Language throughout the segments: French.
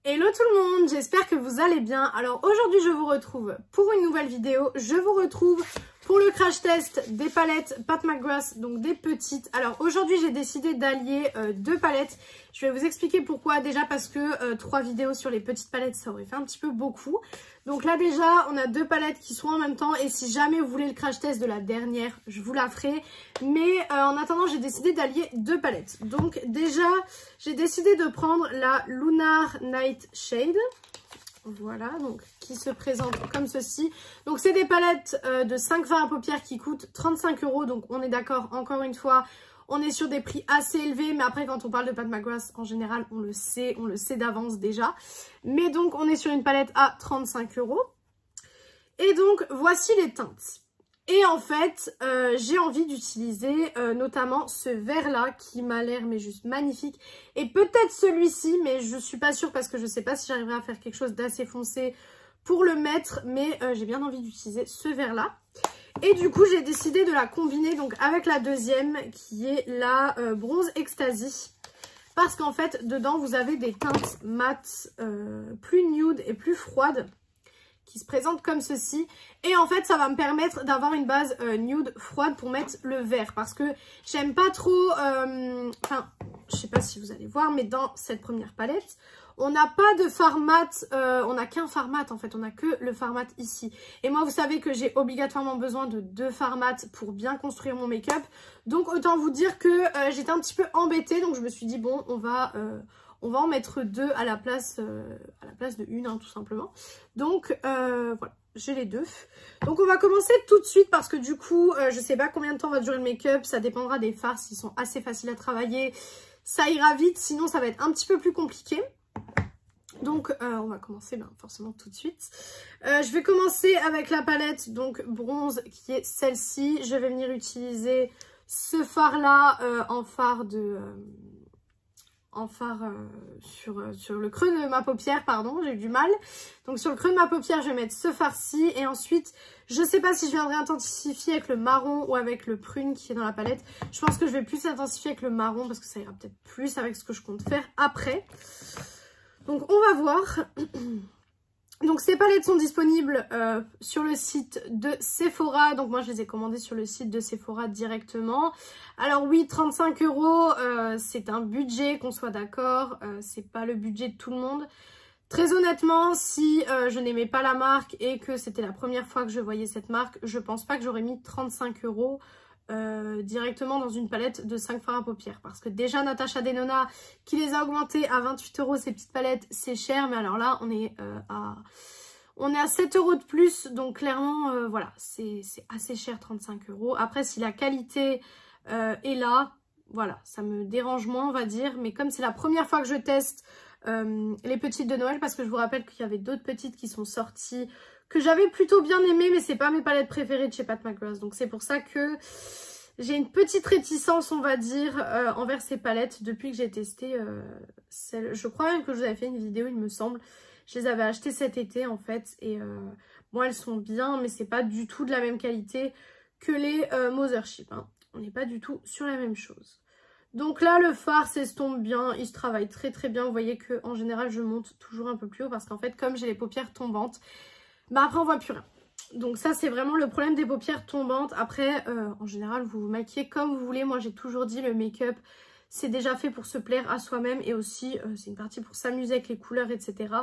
Hello tout le monde, j'espère que vous allez bien. Alors aujourd'hui je vous retrouve pour une nouvelle vidéo. Je vous retrouve pour le crash test des palettes Pat McGrath, donc des petites. Alors aujourd'hui j'ai décidé d'allier deux palettes. Je vais vous expliquer pourquoi. Déjà parce que 3 vidéos sur les petites palettes ça aurait fait un petit peu beaucoup. Donc là déjà on a deux palettes qui sont en même temps. Et si jamais vous voulez le crash test de la dernière, je vous la ferai. Mais en attendant j'ai décidé d'allier deux palettes. Donc déjà j'ai décidé de prendre la Lunar Night Shade. Voilà, donc qui se présente comme ceci. Donc c'est des palettes de 5 fards à paupières qui coûtent 35 €. Donc on est d'accord, encore une fois, on est sur des prix assez élevés. Mais après quand on parle de Pat McGrath, en général on le sait d'avance déjà. Mais donc on est sur une palette à 35 €. Et donc voici les teintes. Et en fait, j'ai envie d'utiliser notamment ce vert là qui m'a l'air mais juste magnifique. Et peut-être celui-ci, mais je suis pas sûre parce que je sais pas si j'arriverai à faire quelque chose d'assez foncé pour le mettre. Mais j'ai bien envie d'utiliser ce vert là. Et du coup, j'ai décidé de la combiner donc avec la deuxième qui est la Bronze Ecstasy. Parce qu'en fait, dedans, vous avez des teintes mat plus nude et plus froides, qui se présente comme ceci. Et en fait ça va me permettre d'avoir une base nude froide pour mettre le vert, parce que j'aime pas trop enfin je sais pas si vous allez voir, mais dans cette première palette on n'a pas de fard mat, on n'a qu'un fard mat en fait, on n'a que le fard mat ici. Et moi vous savez que j'ai obligatoirement besoin de 2 fards mat pour bien construire mon make-up. Donc autant vous dire que j'étais un petit peu embêtée, donc je me suis dit bon on va en mettre 2 à la place de une, hein, tout simplement. Donc voilà, j'ai les 2. Donc on va commencer tout de suite parce que du coup, je sais pas combien de temps va durer le make-up. Ça dépendra des fards, s'ils sont assez faciles à travailler. Ça ira vite, sinon ça va être un petit peu plus compliqué. Donc on va commencer forcément tout de suite. Je vais commencer avec la palette donc bronze qui est celle-ci. Je vais venir utiliser ce fard là en fard de... sur le creux de ma paupière, pardon, j'ai eu du mal. Donc sur le creux de ma paupière, je vais mettre ce fard-ci. Et ensuite, je sais pas si je viendrai intensifier avec le marron ou avec le prune qui est dans la palette. Je pense que je vais plus intensifier avec le marron parce que ça ira peut-être plus avec ce que je compte faire après. Donc on va voir. Donc ces palettes sont disponibles sur le site de Sephora. Donc moi je les ai commandées sur le site de Sephora directement. Alors oui, 35 €, c'est un budget, qu'on soit d'accord. C'est pas le budget de tout le monde. Très honnêtement, si je n'aimais pas la marque et que c'était la première fois que je voyais cette marque, je pense pas que j'aurais mis 35 € directement dans une palette de 5 fards à paupières. Parce que déjà Natasha Denona qui les a augmentés à 28 € ces petites palettes, c'est cher. Mais alors là on est à 7 € de plus. Donc clairement voilà, c'est assez cher, 35 €. Après si la qualité est là, voilà, ça me dérange moins on va dire. Mais comme c'est la première fois que je teste les petites de Noël, parce que je vous rappelle qu'il y avait d'autres petites qui sont sorties que j'avais plutôt bien aimées, mais c'est pas mes palettes préférées de chez Pat McGrath. Donc c'est pour ça que j'ai une petite réticence, on va dire, envers ces palettes depuis que j'ai testé celles. Je crois même que je vous avais fait une vidéo, il me semble. Je les avais achetées cet été en fait. Et bon, elles sont bien, mais c'est pas du tout de la même qualité que les Mothership, hein. On n'est pas du tout sur la même chose. Donc là, le fard s'estompe bien, il se travaille très très bien. Vous voyez que en général, je monte toujours un peu plus haut parce qu'en fait, comme j'ai les paupières tombantes, bah après on voit plus rien. Donc ça, c'est vraiment le problème des paupières tombantes. Après, en général, vous vous maquillez comme vous voulez. Moi, j'ai toujours dit, le make-up, c'est déjà fait pour se plaire à soi-même. Et aussi, c'est une partie pour s'amuser avec les couleurs, etc.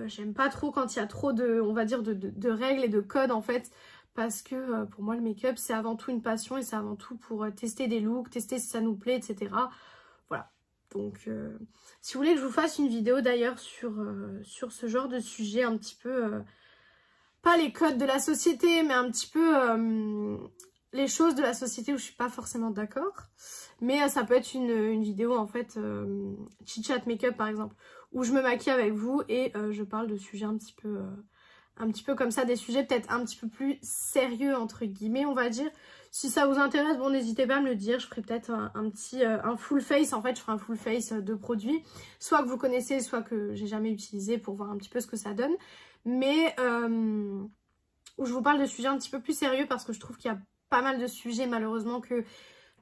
J'aime pas trop quand il y a trop de, on va dire, de règles et de codes, en fait. Parce que pour moi, le make-up, c'est avant tout une passion. Et c'est avant tout pour tester des looks, tester si ça nous plaît, etc. Voilà. Donc, si vous voulez que je vous fasse une vidéo, d'ailleurs, sur ce genre de sujet un petit peu... pas les codes de la société, mais un petit peu les choses de la société où je suis pas forcément d'accord. Mais ça peut être une vidéo en fait, chit-chat make-up par exemple, où je me maquille avec vous et je parle de sujets un petit peu comme ça, des sujets peut-être un petit peu plus sérieux entre guillemets on va dire. Si ça vous intéresse, bon n'hésitez pas à me le dire, je ferai peut-être un full face, en fait je ferai un full face de produits, soit que vous connaissez, soit que j'ai jamais utilisé pour voir un petit peu ce que ça donne. Mais où je vous parle de sujets un petit peu plus sérieux parce que je trouve qu'il y a pas mal de sujets malheureusement que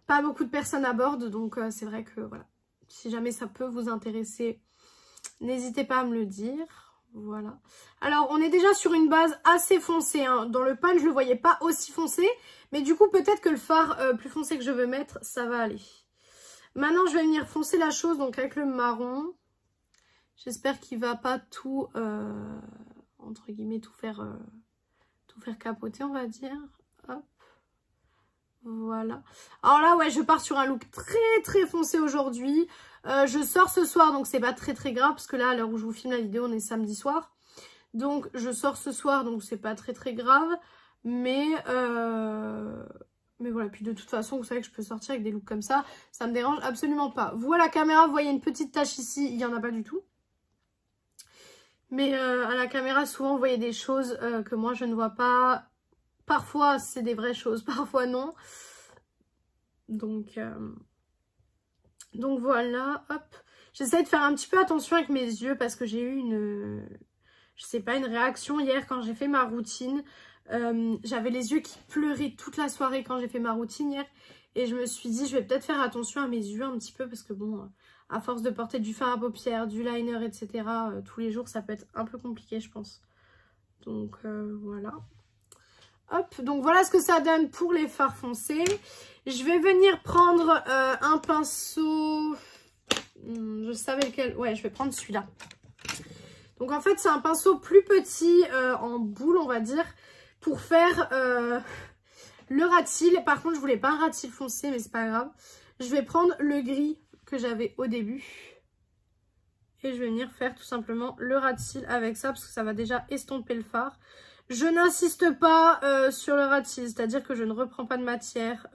pas beaucoup de personnes abordent. Donc c'est vrai que voilà, si jamais ça peut vous intéresser, N'hésitez pas à me le dire. Voilà. Alors, on est déjà sur une base assez foncée. Hein. Dans le pan, je le voyais pas aussi foncé. Mais du coup, peut-être que le fard plus foncé que je veux mettre, ça va aller. Maintenant, je vais venir foncer la chose donc avec le marron. J'espère qu'il va pas tout, entre guillemets, tout faire capoter, on va dire. Hop. Voilà. Alors là, ouais, je pars sur un look très foncé aujourd'hui. Je sors ce soir, donc c'est pas très grave, parce que là, à l'heure où je vous filme la vidéo, on est samedi soir. Donc, je sors ce soir, donc c'est pas très grave. Mais voilà, puis de toute façon, vous savez que je peux sortir avec des looks comme ça. Ça me dérange absolument pas. Vous, à la caméra, vous voyez une petite tache ici, il n'y en a pas du tout. Mais à la caméra, souvent, vous voyez des choses que moi, je ne vois pas. Parfois, c'est des vraies choses, parfois non. Donc voilà, hop. J'essaie de faire un petit peu attention avec mes yeux parce que j'ai eu une réaction hier quand j'ai fait ma routine. J'avais les yeux qui pleuraient toute la soirée quand j'ai fait ma routine hier. Et je me suis dit, je vais peut-être faire attention à mes yeux un petit peu parce que bon, à force de porter du fard à paupières, du liner, etc. Tous les jours, ça peut être un peu compliqué, je pense. Donc voilà. Hop, donc voilà ce que ça donne pour les fards foncés. Je vais venir prendre un pinceau. Je savais lequel. Ouais, je vais prendre celui-là. Donc en fait, c'est un pinceau plus petit en boule, on va dire, pour faire le ras de cils. Par contre, je voulais pas un ras de cils foncé, mais c'est pas grave. Je vais prendre le gris que j'avais au début. Et je vais venir faire tout simplement le ras de cils avec ça, parce que ça va déjà estomper le fard. Je n'insiste pas sur le ras de cils, c'est-à-dire que je ne reprends pas de matière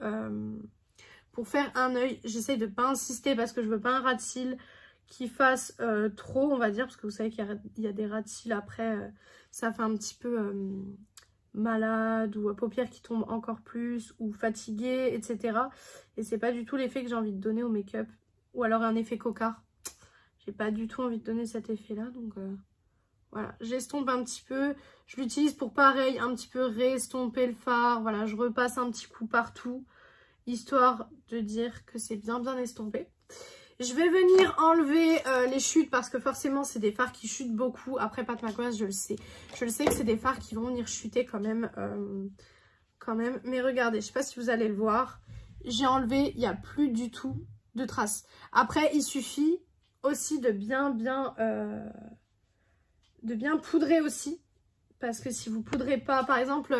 pour faire un œil. J'essaye de ne pas insister parce que je veux pas un ras de cils qui fasse trop, on va dire, parce que vous savez qu'il y a des ras de cils après, ça fait un petit peu malade ou paupières qui tombent encore plus ou fatiguées, etc. Et c'est pas du tout l'effet que j'ai envie de donner au make-up. Ou alors un effet cocard. J'ai pas du tout envie de donner cet effet-là, donc... Voilà, j'estompe un petit peu. Je l'utilise pour pareil, un petit peu réestomper le fard. Voilà, je repasse un petit coup partout, histoire de dire que c'est bien estompé. Je vais venir enlever les chutes parce que forcément, c'est des fards qui chutent beaucoup. Après, Pat McGrath, je le sais. Je le sais que c'est des fards qui vont venir chuter quand même. Mais regardez, je sais pas si vous allez le voir. J'ai enlevé, il n'y a plus du tout de traces. Après, il suffit aussi de bien poudrer aussi, parce que si vous poudrez pas, par exemple,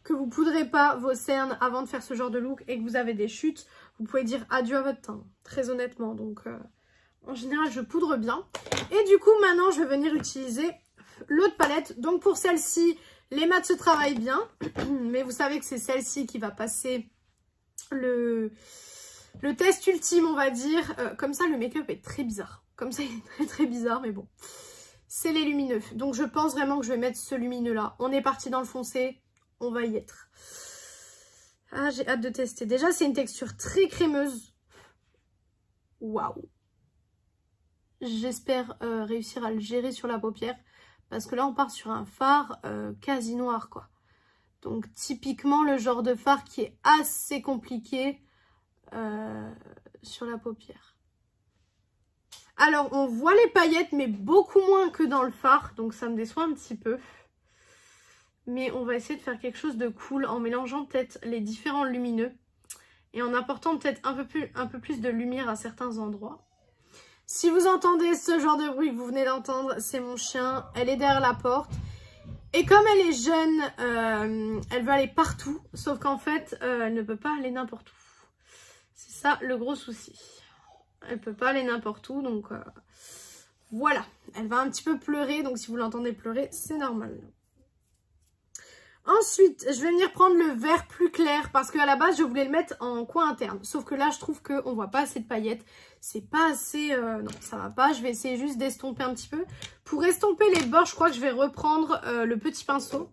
que vous poudrez pas vos cernes avant de faire ce genre de look et que vous avez des chutes, vous pouvez dire adieu à votre teint, très honnêtement. Donc en général je poudre bien. Et du coup maintenant je vais venir utiliser l'autre palette. Donc pour celle-ci, les mats se travaillent bien, mais vous savez que c'est celle-ci qui va passer le test ultime, on va dire. Comme ça le make-up est très bizarre, comme ça il est très bizarre, mais bon. C'est les lumineux. Donc je pense vraiment que je vais mettre ce lumineux là. On est parti dans le foncé. On va y être. Ah, j'ai hâte de tester. Déjà, c'est une texture très crémeuse. Waouh. J'espère réussir à le gérer sur la paupière. Parce que là, on part sur un fard quasi noir, quoi. Donc typiquement le genre de fard qui est assez compliqué sur la paupière. Alors, on voit les paillettes, mais beaucoup moins que dans le fard. Donc, ça me déçoit un petit peu. Mais on va essayer de faire quelque chose de cool en mélangeant peut-être les différents lumineux. Et en apportant peut-être un peu plus de lumière à certains endroits. Si vous entendez ce genre de bruit que vous venez d'entendre, c'est mon chien. Elle est derrière la porte. Et comme elle est jeune, elle veut aller partout. Sauf qu'en fait, elle ne peut pas aller n'importe où. C'est ça le gros souci. Elle peut pas aller n'importe où, donc voilà. Elle va un petit peu pleurer, donc si vous l'entendez pleurer, c'est normal. Ensuite, je vais venir prendre le vert plus clair parce qu'à la base, je voulais le mettre en coin interne. Sauf que là, je trouve qu'on voit pas assez de paillettes. C'est pas assez... non, ça va pas. Je vais essayer juste d'estomper un petit peu. Pour estomper les bords, je crois que je vais reprendre le petit pinceau.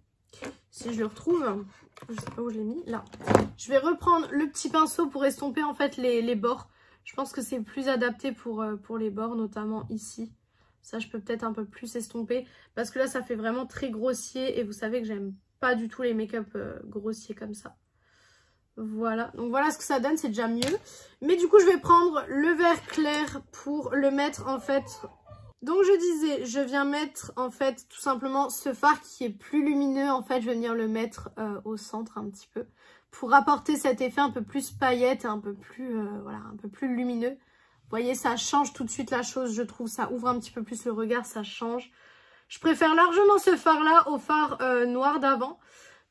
Si je le retrouve, je sais pas où je l'ai mis, là. Je vais reprendre le petit pinceau pour estomper en fait les bords. Je pense que c'est plus adapté pour les bords, notamment ici. Ça, je peux peut-être un peu plus estomper. Parce que là, ça fait vraiment très grossier. Et vous savez que j'aime pas du tout les make-up grossiers comme ça. Voilà. Donc voilà ce que ça donne. C'est déjà mieux. Mais du coup, je vais prendre le vert clair pour le mettre en fait Donc je disais, je viens mettre en fait tout simplement ce fard qui est plus lumineux. En fait, je vais venir le mettre au centre un petit peu pour apporter cet effet un peu plus paillette et un peu plus, voilà, un peu plus lumineux. Vous voyez, ça change tout de suite la chose, je trouve. Ça ouvre un petit peu plus le regard, ça change. Je préfère largement ce fard-là au fard noir d'avant.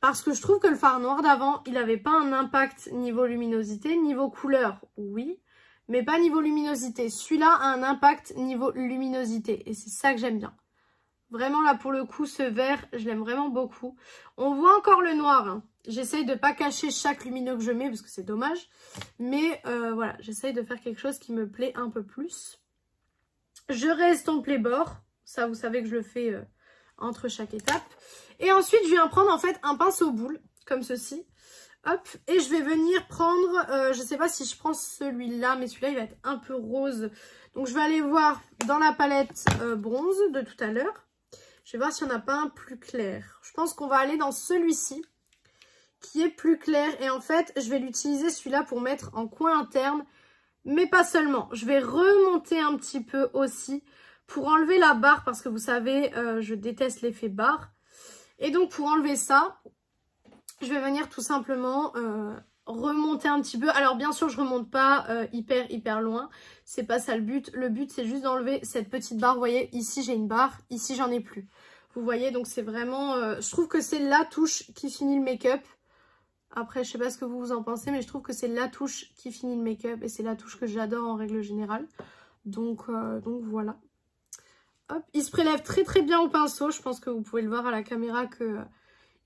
Parce que je trouve que le fard noir d'avant, il n'avait pas un impact niveau luminosité. Niveau couleur, oui. Mais pas niveau luminosité. Celui-là a un impact niveau luminosité. Et c'est ça que j'aime bien. Vraiment, là, pour le coup, ce vert, je l'aime vraiment beaucoup. On voit encore le noir. Hein. J'essaye de ne pas cacher chaque lumineux que je mets parce que c'est dommage. Mais voilà, j'essaye de faire quelque chose qui me plaît un peu plus. Je réestompe les bords. Ça, vous savez que je le fais entre chaque étape. Et ensuite, je viens prendre en fait un pinceau boule, comme ceci. Hop, et je vais venir prendre, je sais pas si je prends celui-là, mais celui-là, il va être un peu rose. Donc, je vais aller voir dans la palette bronze de tout à l'heure. Je vais voir s'il n'y en a pas un plus clair. Je pense qu'on va aller dans celui-ci, qui est plus clair. Et en fait, je vais l'utiliser celui-là pour mettre en coin interne, mais pas seulement. Je vais remonter un petit peu aussi pour enlever la barre, parce que vous savez, je déteste l'effet barre. Et donc, pour enlever ça, je vais venir tout simplement remonter un petit peu. Alors, bien sûr, je remonte pas hyper loin. C'est pas ça le but. Le but, c'est juste d'enlever cette petite barre. Vous voyez, ici, j'ai une barre. Ici, j'en ai plus. Vous voyez, donc c'est vraiment... je trouve que c'est la touche qui finit le make-up. Après, je sais pas ce que vous en pensez, mais je trouve que c'est la touche qui finit le make-up. Et c'est la touche que j'adore en règle générale. Donc voilà. Hop, il se prélève très bien au pinceau. Je pense que vous pouvez le voir à la caméra que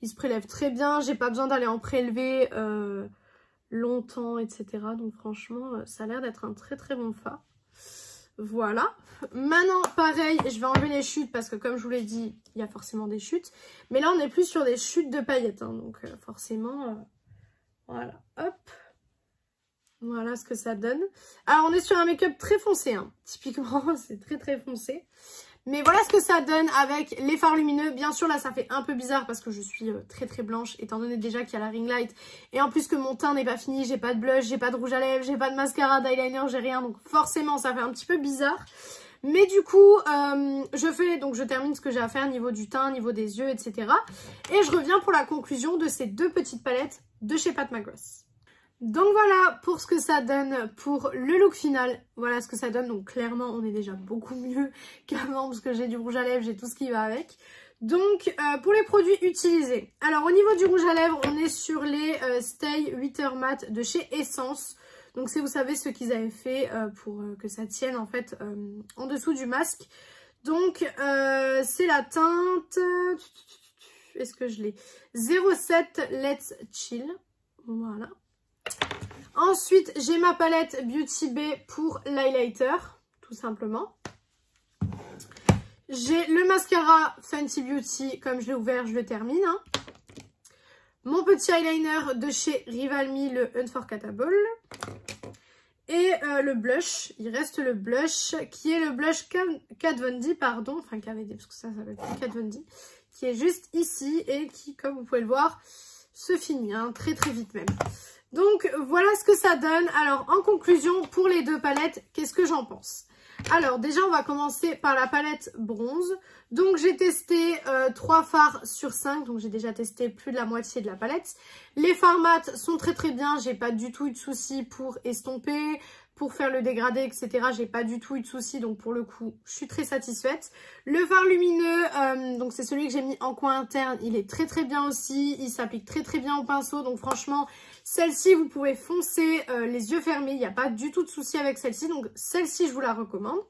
il se prélève très bien. J'ai pas besoin d'aller en prélever longtemps, etc. Donc franchement, ça a l'air d'être un très bon fard. Voilà. Maintenant, pareil, je vais enlever les chutes parce que comme je vous l'ai dit, il y a forcément des chutes. Mais là, on est plus sur des chutes de paillettes. Hein, donc forcément, voilà. Hop. Voilà ce que ça donne. Alors, on est sur un make-up très foncé. Hein. Typiquement, c'est très foncé. Mais voilà ce que ça donne avec les fards lumineux. Bien sûr, là, ça fait un peu bizarre parce que je suis très blanche, étant donné déjà qu'il y a la ring light. Et en plus que mon teint n'est pas fini, j'ai pas de blush, j'ai pas de rouge à lèvres, j'ai pas de mascara, d'eyeliner, j'ai rien. Donc forcément, ça fait un petit peu bizarre. Mais du coup, je termine ce que j'ai à faire au niveau du teint, au niveau des yeux, etc. Et je reviens pour la conclusion de ces deux petites palettes de chez Pat McGrath. Donc voilà pour ce que ça donne pour le look final. Voilà ce que ça donne. Donc clairement, on est déjà beaucoup mieux qu'avant parce que j'ai du rouge à lèvres, j'ai tout ce qui va avec. Donc pour les produits utilisés. Alors au niveau du rouge à lèvres, on est sur les Stay 8h Matte de chez Essence. Donc c'est, vous savez, ce qu'ils avaient fait pour que ça tienne en fait en dessous du masque. Donc c'est la teinte... Est-ce que je l'ai? 07 Let's Chill. Voilà. Ensuite, j'ai ma palette Beauty Bay pour l'highlighter, tout simplement. J'ai le mascara Fenty Beauty, comme je l'ai ouvert, je le termine. Hein. Mon petit eyeliner de chez Rival Me, le Unforgettable. Et le blush, il reste le blush, qui est le blush Kat Von D, pardon, enfin KVD, parce que ça s'appelle Kat Von D, qui est juste ici et qui, comme vous pouvez le voir, se finit, hein, très vite même. Donc voilà ce que ça donne. Alors en conclusion pour les deux palettes, qu'est-ce que j'en pense? Alors déjà on va commencer par la palette bronze. Donc j'ai testé 3 fards sur 5, donc j'ai déjà testé plus de la moitié de la palette. Les fards mat sont très bien, j'ai pas du tout eu de soucis pour estomper, pour faire le dégradé, etc. J'ai pas du tout eu de soucis, donc pour le coup, je suis très satisfaite. Le fard lumineux, donc c'est celui que j'ai mis en coin interne, il est très bien aussi. Il s'applique très bien au pinceau, donc franchement, celle-ci, vous pouvez foncer les yeux fermés. Il n'y a pas du tout de souci avec celle-ci, donc celle-ci, je vous la recommande.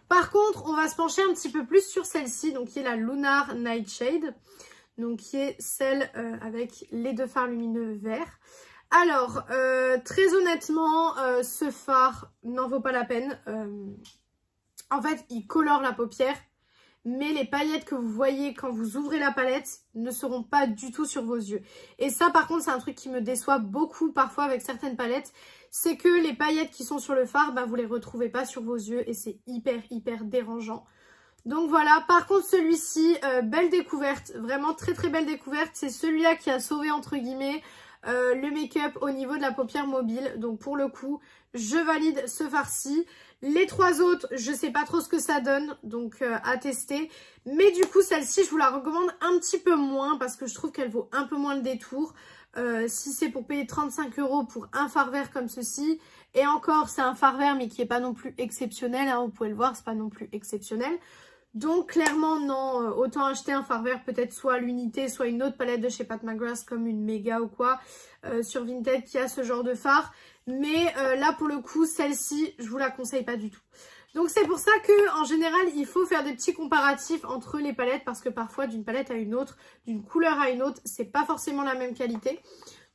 Par contre, on va se pencher un petit peu plus sur celle-ci, donc qui est la Lunar Nightshade, donc qui est celle avec les deux fards lumineux verts. Alors, très honnêtement, ce fard n'en vaut pas la peine. En fait, il colore la paupière, mais les paillettes que vous voyez quand vous ouvrez la palette ne seront pas du tout sur vos yeux. Et ça, par contre, c'est un truc qui me déçoit beaucoup parfois avec certaines palettes. C'est que les paillettes qui sont sur le fard, bah, vous les retrouvez pas sur vos yeux et c'est hyper dérangeant. Donc voilà, par contre celui-ci, belle découverte, vraiment très belle découverte. C'est celui-là qui a sauvé entre guillemets le make-up au niveau de la paupière mobile. Donc pour le coup, je valide ce farci. Les 3 autres, je sais pas trop ce que ça donne, donc à tester. Mais du coup, celle-ci, je vous la recommande un petit peu moins parce que je trouve qu'elle vaut un peu moins le détour. Si c'est pour payer 35 € pour un fard vert comme ceci, et encore, c'est un fard vert mais qui est pas non plus exceptionnel, hein, vous pouvez le voir, c'est pas non plus exceptionnel. Donc clairement non, autant acheter un fard vert peut-être soit à l'unité, soit une autre palette de chez Pat McGrath comme une Mega ou quoi, sur Vinted qui a ce genre de fard. Mais là pour le coup, celle-ci, je vous la conseille pas du tout. Donc c'est pour ça que en général, il faut faire des petits comparatifs entre les palettes parce que parfois d'une palette à une autre, d'une couleur à une autre, c'est pas forcément la même qualité.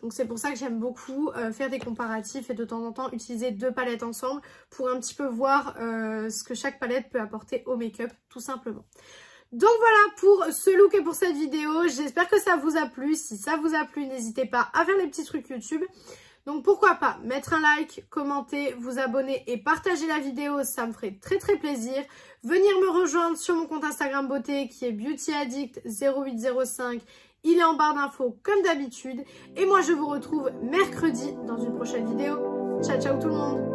Donc c'est pour ça que j'aime beaucoup faire des comparatifs et de temps en temps utiliser 2 palettes ensemble pour un petit peu voir ce que chaque palette peut apporter au make-up tout simplement. Donc voilà pour ce look et pour cette vidéo. J'espère que ça vous a plu. Si ça vous a plu, n'hésitez pas à faire les petits trucs YouTube. Donc pourquoi pas mettre un like, commenter, vous abonner et partager la vidéo, ça me ferait très très plaisir. Venir me rejoindre sur mon compte Instagram beauté qui est beautyaddict0805. Il est en barre d'infos comme d'habitude. Et moi je vous retrouve mercredi dans une prochaine vidéo. Ciao ciao tout le monde!